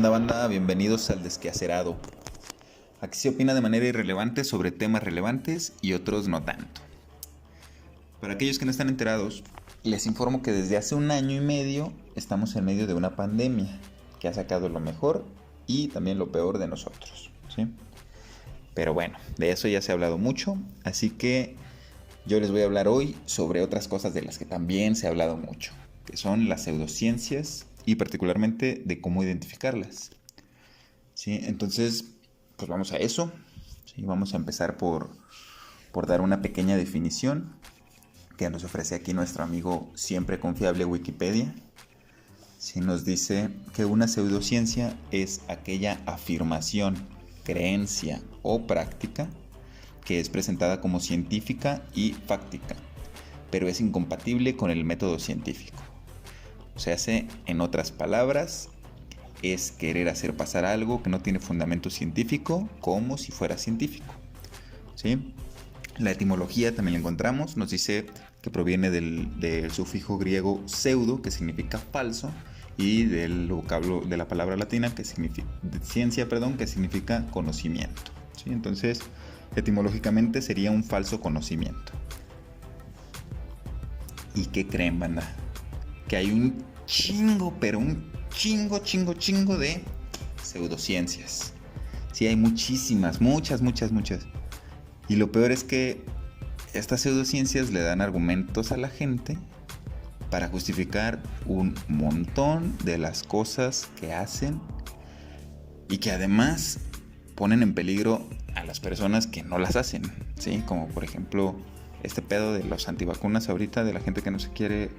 onda, banda? Bienvenidos al Desquacerado. Aquí se opina de manera irrelevante sobre temas relevantes y otros no tanto. Para aquellos que no están enterados, les informo que desde hace 1 año y medio estamos en medio de una pandemia que ha sacado lo mejor y también lo peor de nosotros, ¿sí? Pero bueno, de eso ya se ha hablado mucho, así que yo les voy a hablar hoy sobre otras cosas de las que también se ha hablado mucho, que son las pseudociencias y particularmente de cómo identificarlas. ¿Sí? Entonces, pues vamos a eso. ¿Sí? Vamos a empezar por dar una pequeña definición que nos ofrece aquí nuestro amigo siempre confiable Wikipedia. ¿Sí? Nos dice que una pseudociencia es aquella afirmación, creencia o práctica que es presentada como científica y fáctica, pero es incompatible con el método científico. O sea, en otras palabras, es querer hacer pasar algo que no tiene fundamento científico como si fuera científico, ¿sí? La etimología también la encontramos, nos dice que proviene del sufijo griego pseudo, que significa falso, y del vocablo de la palabra latina, que significa ciencia, que significa conocimiento, ¿sí? Entonces, etimológicamente sería un falso conocimiento. ¿Y qué creen, banda? Que hay un chingo, pero un chingo de pseudociencias. Sí, hay muchísimas, muchas. Y lo peor es que estas pseudociencias le dan argumentos a la gente para justificar un montón de las cosas que hacen y que además ponen en peligro a las personas que no las hacen, ¿sí? Como por ejemplo este pedo de los antivacunas ahorita, de la gente que no se quiere,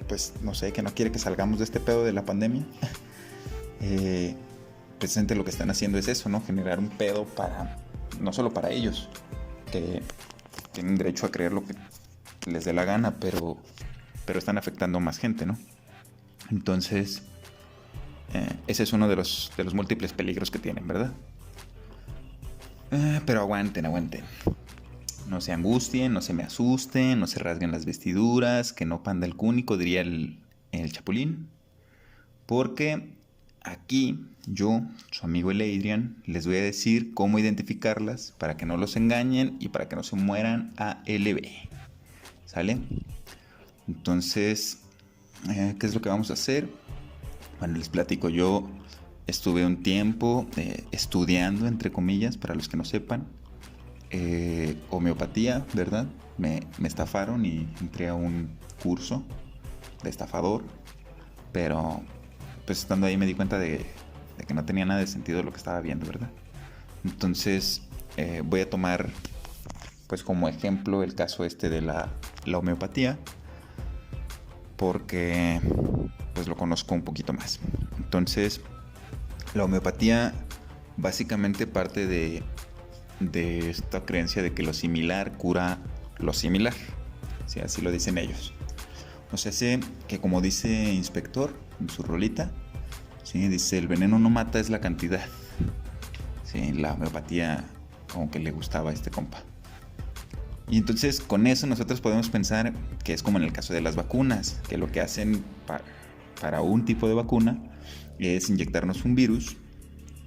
pues no sé, que no quiere que salgamos de este pedo de la pandemia. Precisamente lo que están haciendo es eso, ¿no? Generar un pedo no solo para ellos, que tienen derecho a creer lo que les dé la gana, pero están afectando a más gente, ¿no? Entonces, ese es uno de los múltiples peligros que tienen, ¿verdad? Pero aguanten. No se angustien, no se me asusten, no se rasguen las vestiduras, que no panda el cúnico, diría el Chapulín. Porque aquí yo, su amigo el Adrian, les voy a decir cómo identificarlas para que no los engañen y para que no se mueran ALB. ¿Sale? Entonces, ¿qué es lo que vamos a hacer? Bueno, les platico, yo estuve un tiempo estudiando, entre comillas, para los que no sepan, homeopatía, ¿verdad? Me estafaron y entré a un curso de estafador, pero pues estando ahí me di cuenta de que no tenía nada de sentido lo que estaba viendo, ¿verdad? Entonces voy a tomar pues como ejemplo el caso de la homeopatía, porque pues lo conozco un poquito más. Entonces, la homeopatía básicamente parte de esta creencia de que lo similar cura lo similar, ¿sí? Así lo dicen ellos. O sea, sé que como dice Inspector en su rolita, ¿sí? Dice, el veneno no mata, es la cantidad. Sí, la homeopatía como que le gustaba a este compa. Y entonces con eso nosotros podemos pensar que es como en el caso de las vacunas, que lo que hacen para un tipo de vacuna es inyectarnos un virus,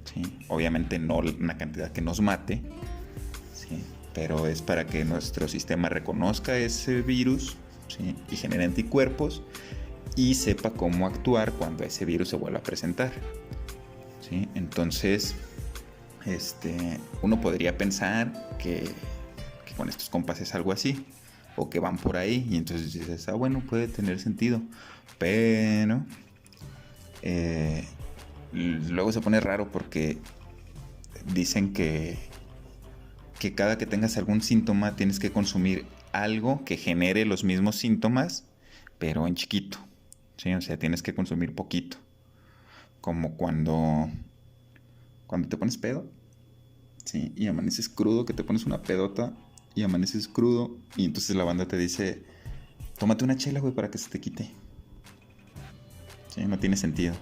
¿sí? Obviamente no una cantidad que nos mate, ¿sí? Pero es para que nuestro sistema reconozca ese virus, ¿sí? Y genere anticuerpos y sepa cómo actuar cuando ese virus se vuelva a presentar, ¿sí? Entonces, uno podría pensar que con estos compas es algo así, o que van por ahí, y entonces dices, bueno, puede tener sentido, pero luego se pone raro porque dicen que cada que tengas algún síntoma tienes que consumir algo que genere los mismos síntomas, pero en chiquito, ¿sí? O sea, tienes que consumir poquito, como cuando te pones pedo, ¿sí? Y amaneces crudo, que te pones una pedota y amaneces crudo, y entonces la banda te dice, tómate una chela, güey, para que se te quite. ¿Sí? No tiene sentido.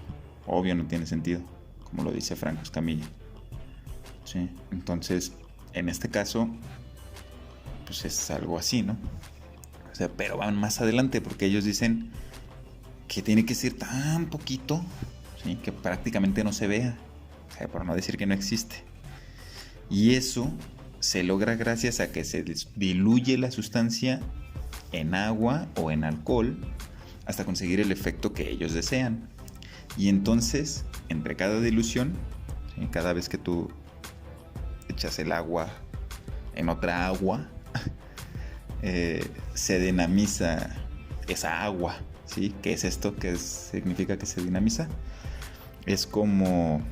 Obvio no tiene sentido, como lo dice Franco Escamilla. ¿Sí? Entonces, en este caso, pues es algo así, ¿no? O sea, pero van más adelante porque ellos dicen que tiene que ser tan poquito, ¿sí? Que prácticamente no se vea, o sea, por no decir que no existe. Y eso se logra gracias a que se diluye la sustancia en agua o en alcohol hasta conseguir el efecto que ellos desean. Y entonces, entre cada dilución, ¿sí? Cada vez que tú echas el agua en otra agua, se dinamiza esa agua, ¿sí? ¿Qué es esto? ¿Qué significa que se dinamiza? Es como...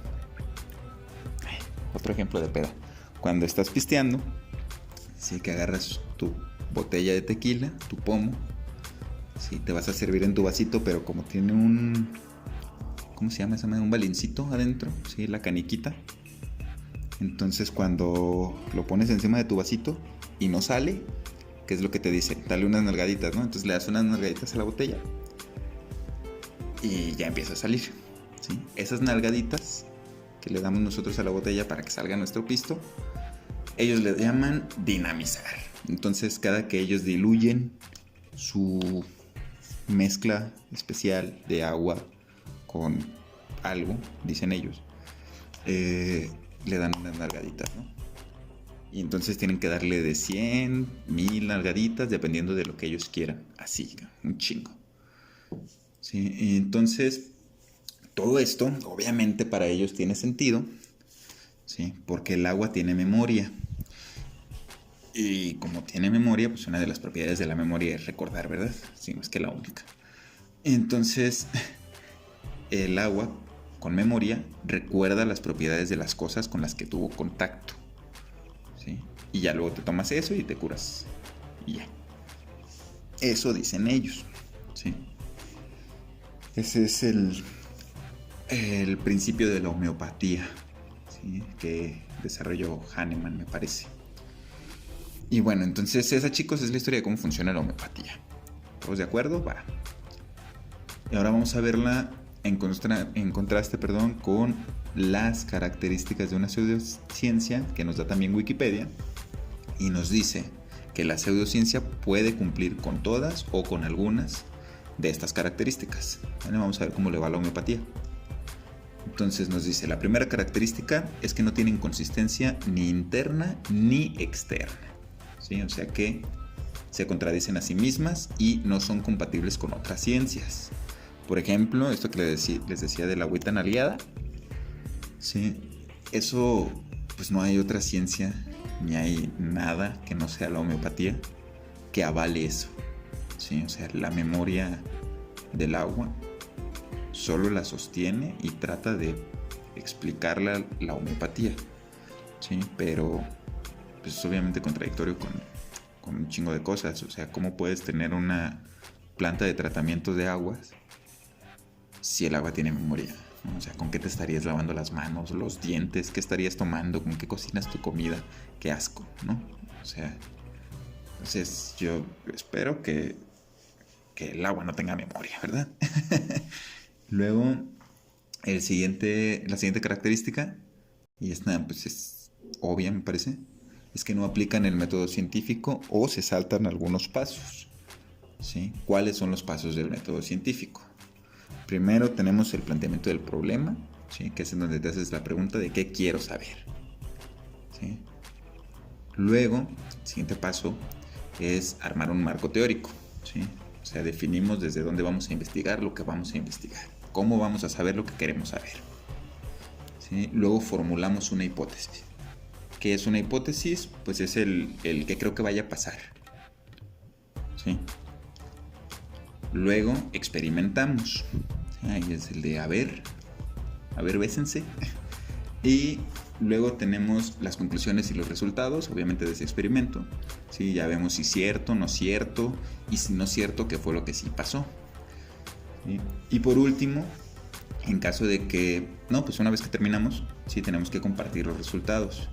Otro ejemplo de peda. Cuando estás pisteando, ¿sí? Que agarras tu botella de tequila, tu pomo, ¿sí? Te vas a servir en tu vasito, pero como tiene un... ¿Cómo se llama esa manera? Un balincito adentro, ¿sí? La caniquita. Entonces cuando lo pones encima de tu vasito y no sale, ¿qué es lo que te dice? Dale unas nalgaditas, ¿no? Entonces le das unas nalgaditas a la botella y ya empieza a salir, ¿sí? Esas nalgaditas que le damos nosotros a la botella para que salga nuestro pisto, ellos le llaman dinamizar. Entonces cada que ellos diluyen su mezcla especial de agua con algo, dicen ellos, le dan unas nalgaditas, ¿no? Y entonces tienen que darle de 100, 1000 nalgaditas, dependiendo de lo que ellos quieran. Así, un chingo. ¿Sí? Y entonces, todo esto, obviamente, para ellos tiene sentido, ¿sí? Porque el agua tiene memoria. Y como tiene memoria, pues una de las propiedades de la memoria es recordar, ¿verdad? Si no es que la única. Entonces, el agua con memoria recuerda las propiedades de las cosas con las que tuvo contacto, ¿sí? Y ya luego te tomas eso y te curas. Y ya. Eso dicen ellos, ¿sí? Ese es el principio de la homeopatía, ¿sí? Que desarrolló Hahnemann, me parece. Y bueno, entonces esa, chicos, es la historia de cómo funciona la homeopatía. ¿Todos de acuerdo? Va. Y ahora vamos a verla en contraste, con las características de una pseudociencia que nos da también Wikipedia, y nos dice que la pseudociencia puede cumplir con todas o con algunas de estas características. ¿Vale? Vamos a ver cómo le va a la homeopatía. Entonces nos dice, la primera característica es que no tienen consistencia ni interna ni externa, ¿sí? O sea que se contradicen a sí mismas y no son compatibles con otras ciencias. Por ejemplo, esto que les decía de la agüita aliada, ¿sí? Eso, pues no hay otra ciencia, ni hay nada que no sea la homeopatía que avale eso, ¿sí? O sea, la memoria del agua solo la sostiene y trata de explicarla la homeopatía, ¿sí? Pero pues es obviamente contradictorio con un chingo de cosas. O sea, ¿cómo puedes tener una planta de tratamiento de aguas si el agua tiene memoria? ¿No? O sea, ¿con qué te estarías lavando las manos, los dientes? ¿Qué estarías tomando? ¿Con qué cocinas tu comida? Qué asco, ¿no? O sea, entonces yo espero que el agua no tenga memoria, ¿verdad? Luego, la siguiente característica, y esta pues es obvia, me parece, es que no aplican el método científico o se saltan algunos pasos, ¿sí? ¿Cuáles son los pasos del método científico? Primero tenemos el planteamiento del problema, ¿sí? Que es en donde te haces la pregunta de qué quiero saber, ¿sí? Luego, el siguiente paso es armar un marco teórico, ¿sí? O sea, definimos desde dónde vamos a investigar lo que vamos a investigar, cómo vamos a saber lo que queremos saber, ¿sí? Luego formulamos una hipótesis. ¿Qué es una hipótesis? Pues es el que creo que vaya a pasar, ¿sí? Luego experimentamos, ¿sí? Ahí es el de a ver, bésense. Y luego tenemos las conclusiones y los resultados, obviamente, de ese experimento, ¿sí? Ya vemos si es cierto, no es cierto, y si no es cierto, qué fue lo que sí pasó, ¿sí? Y por último, en caso de que, no, pues una vez que terminamos, sí tenemos que compartir los resultados,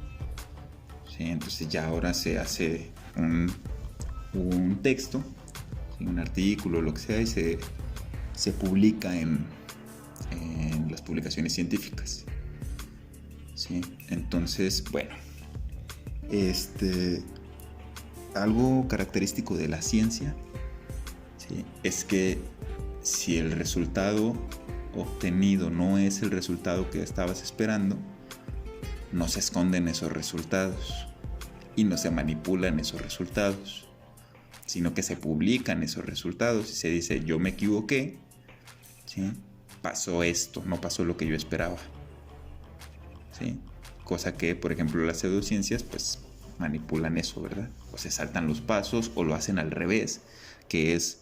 ¿sí? Entonces ya ahora se hace un texto, ¿sí? Un artículo, lo que sea, y se publica en las publicaciones científicas, ¿sí? Entonces, bueno, algo característico de la ciencia, ¿sí? Es que si el resultado obtenido no es el resultado que estabas esperando, no se esconden esos resultados y no se manipulan esos resultados, sino que se publican esos resultados y se dice: yo me equivoqué, ¿sí? Pasó esto, no pasó lo que yo esperaba, ¿sí? Cosa que, por ejemplo, las pseudociencias pues manipulan eso, ¿verdad? O se saltan los pasos o lo hacen al revés, que es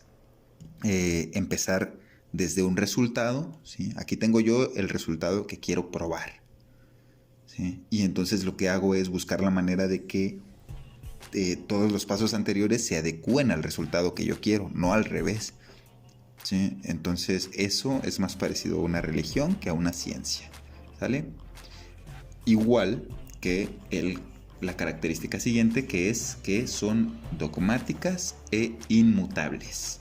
empezar desde un resultado, ¿sí? Aquí tengo yo el resultado que quiero probar, ¿sí? Y entonces lo que hago es buscar la manera de que todos los pasos anteriores se adecúen al resultado que yo quiero, no al revés, ¿sí? Entonces eso es más parecido a una religión que a una ciencia, ¿sale? Igual que la característica siguiente, que es que son dogmáticas e inmutables,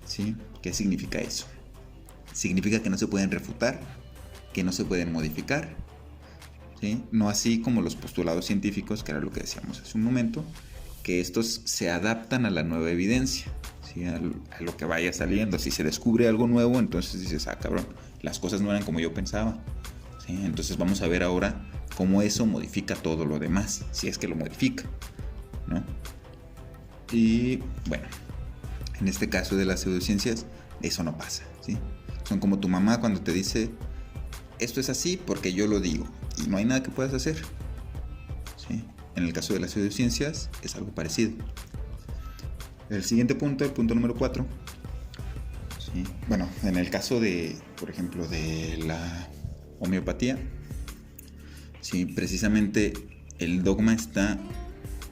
¿sí? ¿Qué significa eso? Significa que no se pueden refutar, que no se pueden modificar, ¿sí? No así como los postulados científicos, que era lo que decíamos hace un momento, que estos se adaptan a la nueva evidencia, ¿sí? A lo que vaya saliendo. Si se descubre algo nuevo, entonces dices: ah, cabrón, las cosas no eran como yo pensaba, ¿sí? Entonces vamos a ver ahora cómo eso modifica todo lo demás, si es que lo modifica, ¿no? Y bueno, en este caso de las pseudociencias, eso no pasa, ¿sí? Son como tu mamá cuando te dice: esto es así porque yo lo digo, y no hay nada que puedas hacer, ¿sí? En el caso de las pseudociencias es algo parecido. El siguiente punto, el punto número 4, ¿sí? Bueno, en el caso de, por ejemplo, de la homeopatía, sí, precisamente el dogma está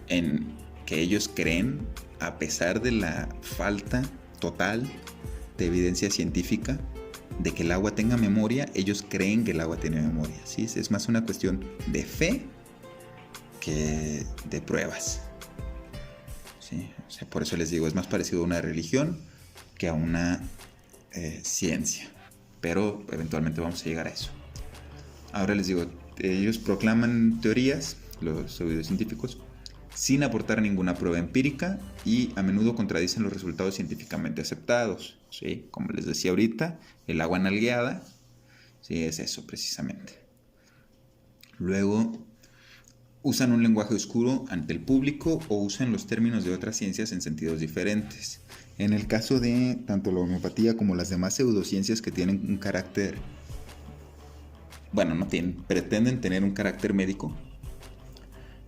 en que ellos creen, a pesar de la falta total de evidencia científica de que el agua tenga memoria, ellos creen que el agua tiene memoria, ¿sí? Es más una cuestión de fe que de pruebas, ¿sí? O sea, por eso les digo, es más parecido a una religión que a una ciencia, pero eventualmente vamos a llegar a eso. Ahora les digo, ellos proclaman teorías, los pseudocientíficos, sin aportar ninguna prueba empírica y a menudo contradicen los resultados científicamente aceptados, ¿sí? Como les decía ahorita, el agua nalgueada, sí, es eso precisamente. Luego, usan un lenguaje oscuro ante el público o usan los términos de otras ciencias en sentidos diferentes. En el caso de tanto la homeopatía como las demás pseudociencias que tienen un carácter, bueno, no tienen, pretenden tener un carácter médico,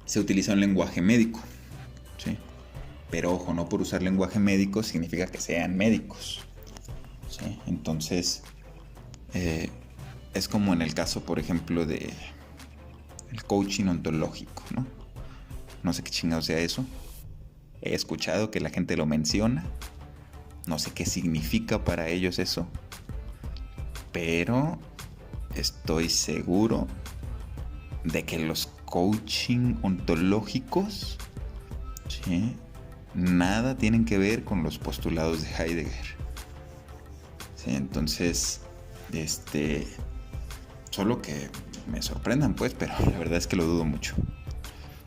se utiliza un lenguaje médico, ¿sí? Pero ojo, no por usar lenguaje médico significa que sean médicos, ¿sí? Entonces, es como en el caso, por ejemplo, de el coaching ontológico, ¿no? No sé qué chingado sea eso. He escuchado que la gente lo menciona. No sé qué significa para ellos eso. Pero estoy seguro de que los coaching ontológicos, ¿sí?, nada tienen que ver con los postulados de Heidegger, ¿sí? Entonces, solo que me sorprendan, pues, pero la verdad es que lo dudo mucho.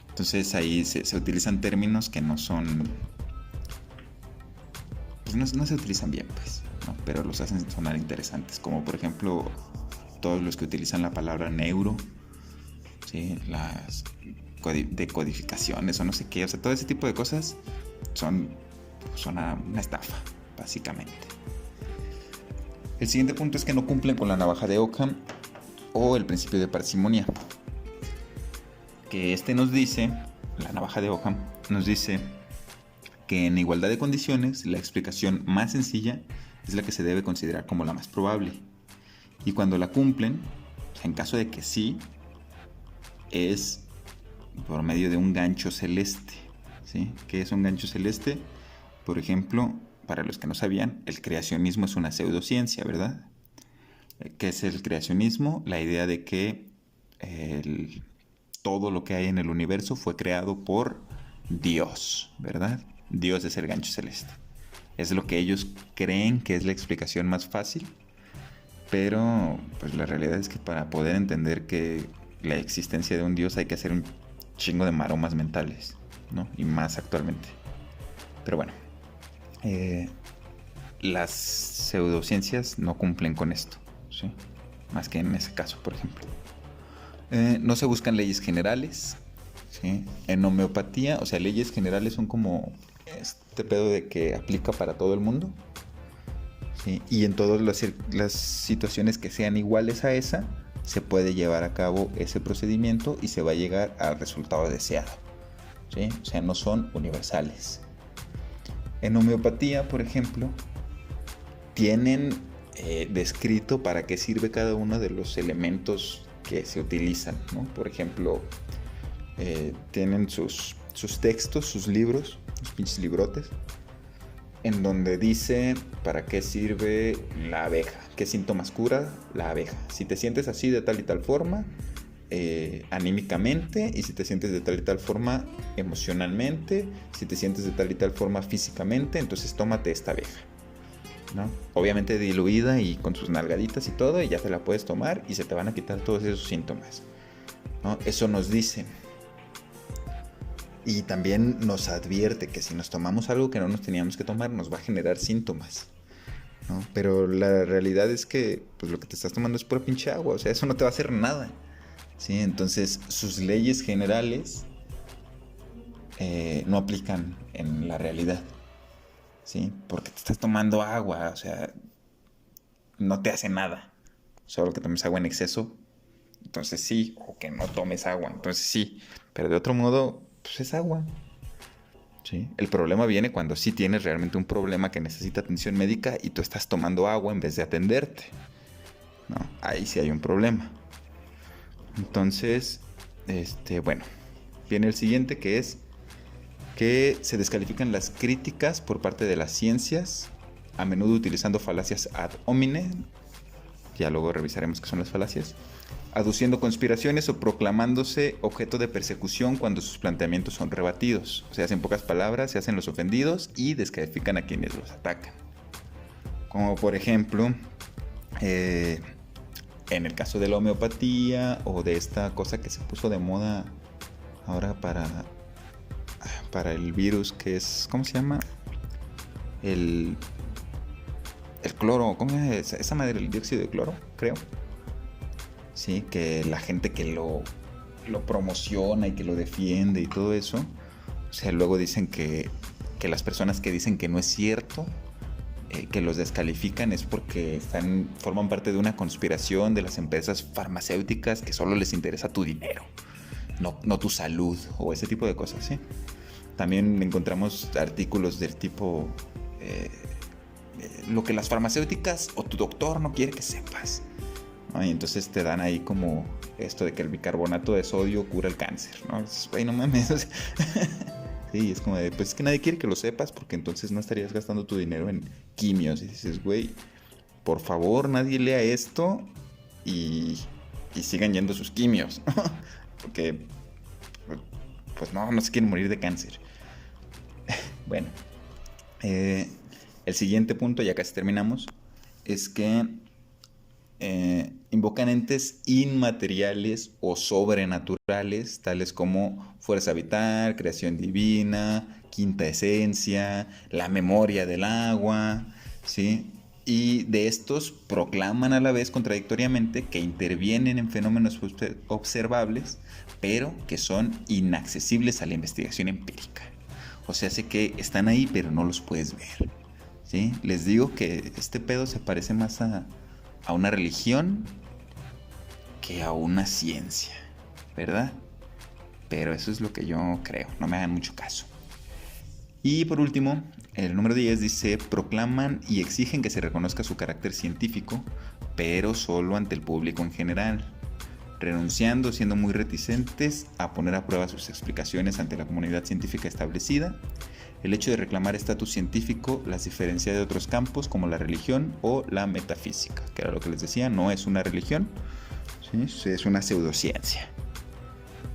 Entonces ahí se utilizan términos que no son, pues no se utilizan bien, pues, ¿no? Pero los hacen sonar interesantes, como por ejemplo todos los que utilizan la palabra neuro, ¿sí? Las decodificaciones o no sé qué, o sea, todo ese tipo de cosas son una estafa, básicamente. El siguiente punto es que no cumplen con la navaja de Ockham o el principio de parsimonia, que nos dice, la navaja de Ockham nos dice que en igualdad de condiciones la explicación más sencilla es la que se debe considerar como la más probable, y cuando la cumplen, en caso de que sí, es por medio de un gancho celeste, ¿sí? ¿Qué es un gancho celeste? Por ejemplo, para los que no sabían, el creacionismo es una pseudociencia, ¿verdad? ¿Qué es el creacionismo? La idea de que todo lo que hay en el universo fue creado por Dios, ¿verdad? Dios es el gancho celeste. Es lo que ellos creen que es la explicación más fácil, pero pues la realidad es que para poder entender que la existencia de un Dios hay que hacer un chingo de maromas mentales, ¿no? Y más actualmente. Pero bueno, las pseudociencias no cumplen con esto, ¿sí? Más que en ese caso, por ejemplo. No se buscan leyes generales, ¿sí? En homeopatía, o sea, leyes generales son como este pedo de que aplica para todo el mundo, ¿sí? Y en todas las situaciones que sean iguales a esa, se puede llevar a cabo ese procedimiento y se va a llegar al resultado deseado, ¿sí? O sea, no son universales. En homeopatía, por ejemplo, tienen descrito para qué sirve cada uno de los elementos que se utilizan, ¿no? Por ejemplo, tienen sus textos, sus libros, sus pinches librotes, en donde dice para qué sirve la abeja, qué síntomas cura la abeja. Si te sientes así de tal y tal forma, anímicamente, y si te sientes de tal y tal forma emocionalmente, si te sientes de tal y tal forma físicamente, entonces tómate esta abeja, ¿no? Obviamente diluida y con sus nalgaditas y todo, y ya te la puedes tomar y se te van a quitar todos esos síntomas, ¿no? Eso nos dicen. Y también nos advierte que si nos tomamos algo que no nos teníamos que tomar, nos va a generar síntomas, ¿no? Pero la realidad es que pues, lo que te estás tomando es pura pinche agua, o sea, eso no te va a hacer nada, ¿sí? Entonces sus leyes generales no aplican en la realidad, ¿sí? Porque te estás tomando agua, o sea, no te hace nada. Solo que tomes agua en exceso, entonces sí, o que no tomes agua, entonces sí. Pero de otro modo, pues es agua, ¿sí? El problema viene cuando sí tienes realmente un problema que necesita atención médica y tú estás tomando agua en vez de atenderte, ¿no? Ahí sí hay un problema. Entonces, bueno, viene el siguiente, que es que se descalifican las críticas por parte de las ciencias, a menudo utilizando falacias ad hominem, ya luego revisaremos qué son las falacias, aduciendo conspiraciones o proclamándose objeto de persecución cuando sus planteamientos son rebatidos. O sea, en pocas palabras, se hacen los ofendidos y descalifican a quienes los atacan. Como por ejemplo, en el caso de la homeopatía o de esta cosa que se puso de moda ahora para el virus, que es, ¿cómo se llama? El cloro, ¿cómo es esa madre? El dióxido de cloro, creo. Sí, que la gente que lo promociona y que lo defiende y todo eso, o sea, luego dicen que las personas que dicen que no es cierto, que los descalifican, es porque forman parte de una conspiración de las empresas farmacéuticas que solo les interesa tu dinero, no tu salud o ese tipo de cosas, ¿sí? También encontramos artículos del tipo lo que las farmacéuticas o tu doctor no quiere que sepas, ¿no? Y entonces te dan ahí como esto de que el bicarbonato de sodio cura el cáncer, ¿no? Entonces, güey, no mames, o sea, sí, es como de, pues es que nadie quiere que lo sepas porque entonces no estarías gastando tu dinero en quimios. Y dices, güey, por favor, nadie lea esto y sigan yendo sus quimios, porque pues no se quieren morir de cáncer. Bueno, el siguiente punto, ya casi terminamos, es que invocan entes inmateriales o sobrenaturales, tales como fuerza vital, creación divina, quinta esencia, la memoria del agua, ¿sí? Y de estos proclaman a la vez contradictoriamente que intervienen en fenómenos observables, pero que son inaccesibles a la investigación empírica. O sea, sé que están ahí, pero no los puedes ver, ¿sí? Les digo que este pedo se parece más a una religión que a una ciencia, ¿verdad? Pero eso es lo que yo creo, no me hagan mucho caso. Y por último, el número 10 dice: proclaman y exigen que se reconozca su carácter científico, pero solo ante el público en general, renunciando, siendo muy reticentes a poner a prueba sus explicaciones ante la comunidad científica establecida. El hecho de reclamar estatus científico las diferencia de otros campos como la religión o la metafísica, que era lo que les decía, no es una religión, ¿sí? Es una pseudociencia.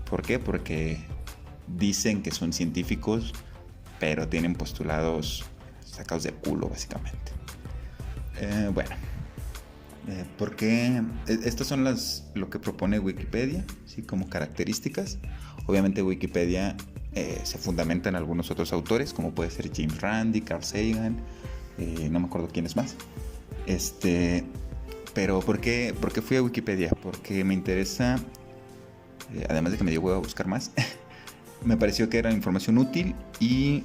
¿Por qué? Porque dicen que son científicos, pero tienen postulados sacados del culo, básicamente. Porque estas son lo que propone Wikipedia, ¿sí? Como características. Obviamente Wikipedia se fundamenta en algunos otros autores, como puede ser James Randi, Carl Sagan, no me acuerdo quién es más. Pero ¿por qué fui a Wikipedia? Porque me interesa, además de que me dio huevo a buscar más, me pareció que era información útil y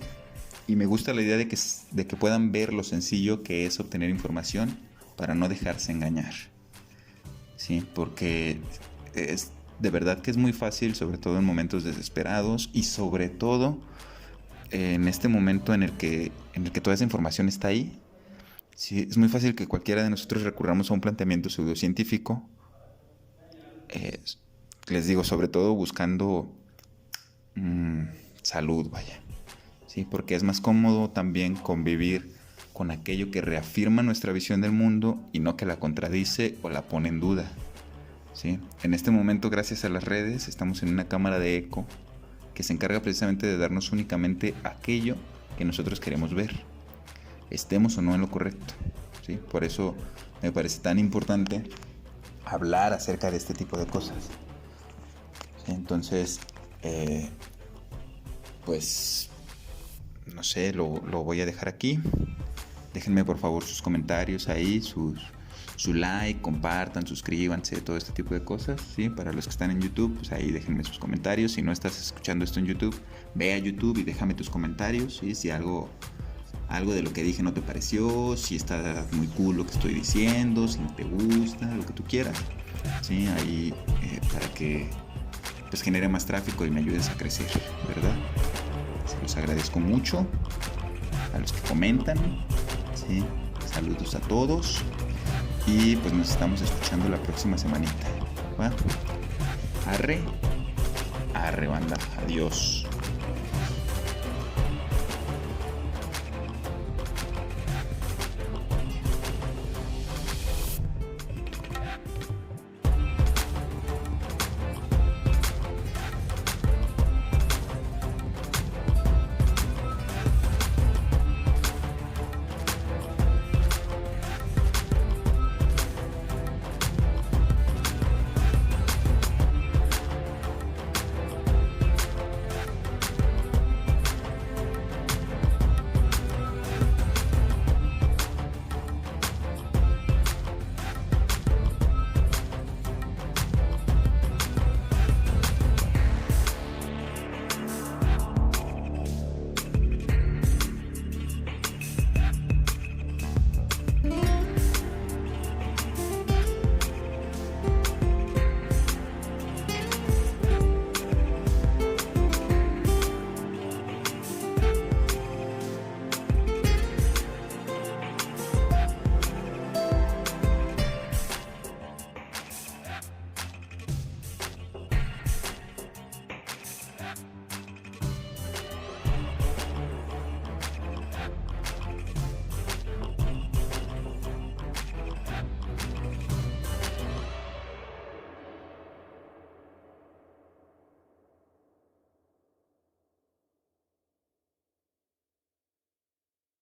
me gusta la idea de que puedan ver lo sencillo que es obtener información para no dejarse engañar. Sí, porque es de verdad que es muy fácil, sobre todo en momentos desesperados y sobre todo en este momento en el que toda esa información está ahí. Sí, es muy fácil que cualquiera de nosotros recurramos a un planteamiento pseudocientífico. Les digo, sobre todo buscando salud, vaya. Sí, porque es más cómodo también convivir con aquello que reafirma nuestra visión del mundo y no que la contradice o la pone en duda. ¿Sí? En este momento, gracias a las redes, estamos en una cámara de eco que se encarga precisamente de darnos únicamente aquello que nosotros queremos ver, estemos o no en lo correcto. ¿Sí? Por eso me parece tan importante hablar acerca de este tipo de cosas. ¿Sí? Entonces, pues, no sé, lo voy a dejar aquí. Déjenme por favor sus comentarios ahí, su like, compartan, suscríbanse, todo este tipo de cosas, ¿sí? Para los que están en YouTube, pues ahí déjenme sus comentarios. Si no estás escuchando esto en YouTube, ve a YouTube y déjame tus comentarios, ¿sí? Si algo de lo que dije no te pareció, si está muy cool lo que estoy diciendo, si no te gusta, lo que tú quieras, ¿sí? Ahí para que pues genere más tráfico y me ayudes a crecer, ¿verdad? Se los agradezco mucho a los que comentan, ¿sí? Saludos a todos y pues nos estamos escuchando la próxima semanita, ¿va? Arre, banda, adiós.